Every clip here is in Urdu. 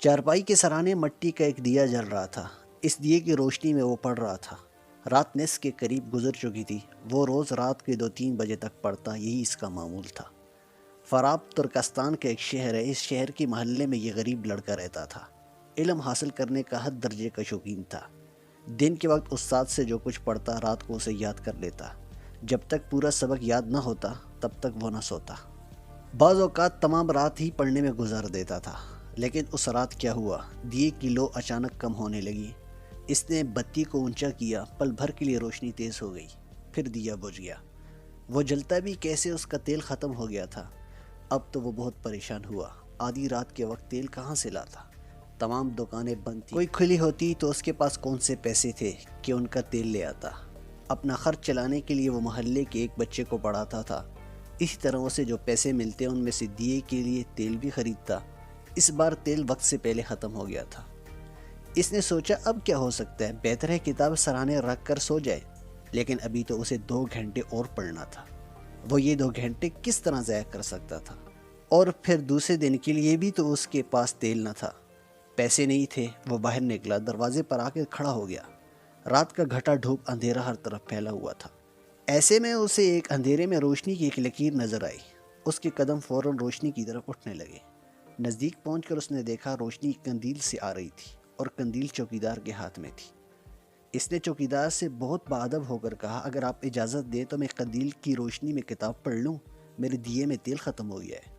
چارپائی کے سرانے مٹی کا ایک دیا جل رہا تھا۔ اس دیے کی روشنی میں وہ پڑھ رہا تھا۔ رات نصف کے قریب گزر چکی تھی۔ وہ روز رات کے 2-3 بجے تک پڑھتا، یہی اس کا معمول تھا۔ فراب ترکستان کا ایک شہر ہے۔ اس شہر کے محلے میں یہ غریب لڑکا رہتا تھا۔ علم حاصل کرنے کا حد درجے کا شوقین تھا۔ دن کے وقت استاد سے جو کچھ پڑھتا رات کو اسے یاد کر لیتا۔ جب تک پورا سبق یاد نہ ہوتا تب تک وہ نہ سوتا۔ بعض اوقات تمام رات ہی پڑھنے میں گزار دیتا تھا۔ لیکن اس رات کیا ہوا؟ دیے کی لو اچانک کم ہونے لگی۔ اس نے بتی کو اونچا کیا، پل بھر کے لیے روشنی تیز ہو گئی، پھر دیا بجھ گیا۔ وہ جلتا بھی کیسے؟ اس کا تیل ختم ہو گیا تھا۔ اب تو وہ بہت پریشان ہوا۔ آدھی رات کے وقت تیل کہاں سے لاتا؟ تمام دکانیں بند تھیں۔ کوئی کھلی ہوتی تو اس کے پاس کون سے پیسے تھے کہ ان کا تیل لے آتا؟ اپنا خرچ چلانے کے لیے وہ محلے کے ایک بچے کو پڑھاتا تھا۔ اسی طرح اسے جو پیسے ملتے ان میں سے دیے کے لیے تیل بھی خریدتا۔ اس بار تیل وقت سے پہلے ختم ہو گیا تھا۔ اس نے سوچا اب کیا ہو سکتا ہے، بہتر ہے کتاب سرانے رکھ کر سو جائے۔ لیکن ابھی تو اسے 2 گھنٹے اور پڑھنا تھا۔ وہ یہ 2 گھنٹے کس طرح ضائع کر سکتا تھا؟ اور پھر دوسرے دن کے لیے بھی تو اس کے پاس تیل نہ تھا، پیسے نہیں تھے۔ وہ باہر نکلا، دروازے پر آ کے کھڑا ہو گیا۔ رات کا گھٹا دھوپ اندھیرا ہر طرف پھیلا ہوا تھا۔ ایسے میں اسے ایک اندھیرے میں روشنی کی ایک لکیر نظر آئی۔ اس کے قدم فوراً روشنی کی طرف اٹھنے لگے۔ نزدیک پہنچ کر اس نے دیکھا روشنی قندیل سے آ رہی تھی اور قندیل چوکیدار کے ہاتھ میں تھی۔ اس نے چوکیدار سے بہت باادب ہو کر کہا، اگر آپ اجازت دیں تو میں قندیل کی روشنی میں کتاب پڑھ لوں، میرے دیے میں تیل ختم ہو گیا ہے۔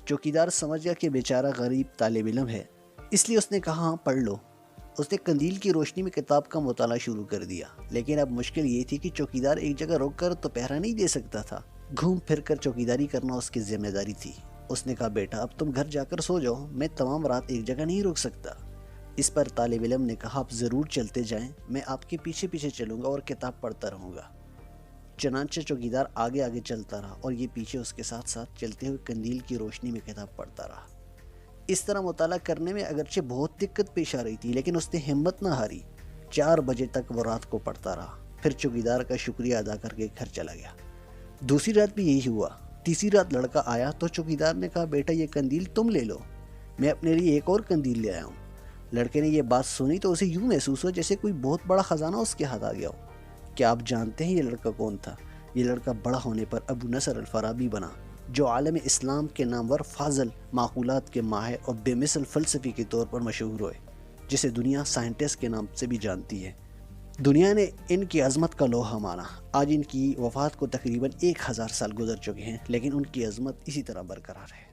چوکیدار سمجھ گیا کہ بیچارہ غریب طالب علم ہے، اس لیے اس نے کہا ہاں پڑھ لو۔ اس نے قندیل کی روشنی میں کتاب کا مطالعہ شروع کر دیا۔ لیکن اب مشکل یہ تھی کہ چوکیدار ایک جگہ رک کر تو پہرا نہیں دے سکتا تھا۔ گھوم پھر کر چوکیداری کرنا اس کی ذمہ داری تھی۔ اس نے کہا بیٹا اب تم گھر جا کر سو جاؤ، میں تمام رات ایک جگہ نہیں رک سکتا۔ اس پر طالب علم نے کہا آپ ضرور چلتے جائیں، میں آپ کے پیچھے پیچھے چلوں گا اور کتاب پڑھتا رہوں گا۔ چنانچہ چوکیدار آگے آگے چلتا رہا اور یہ پیچھے اس کے ساتھ ساتھ چلتے ہوئے قندیل کی روشنی میں کتاب پڑھتا رہا۔ اس طرح مطالعہ کرنے میں اگرچہ بہت دقت پیش آ رہی تھی، لیکن اس نے ہمت نہ ہاری۔ 4 بجے تک وہ رات کو پڑھتا رہا، پھر چوکیدار کا شکریہ ادا کر کے گھر چلا گیا۔ دوسری رات بھی یہی ہوا۔ تیسری رات لڑکا آیا تو چوکیدار نے کہا بیٹا یہ قندیل تم لے لو، میں اپنے لیے ایک اور قندیل لے آیا ہوں۔ لڑکے نے یہ بات سنی تو اسے یوں محسوس ہوا جیسے کوئی بہت بڑا خزانہ اس کے ہاتھ آ گیا ہو۔ کیا آپ جانتے ہیں یہ لڑکا کون تھا؟ یہ لڑکا بڑا ہونے پر ابو نصر الفارابی بنا، جو عالم اسلام کے نامور فاضل، معقولات کے ماہر اور بے مثل فلسفی کے طور پر مشہور ہوئے، جسے دنیا سائنٹسٹ کے نام سے بھی جانتی ہے۔ دنیا نے ان کی عظمت کا لوہا مانا۔ آج ان کی وفات کو تقریباً 1000 سال گزر چکے ہیں، لیکن ان کی عظمت اسی طرح برقرار ہے۔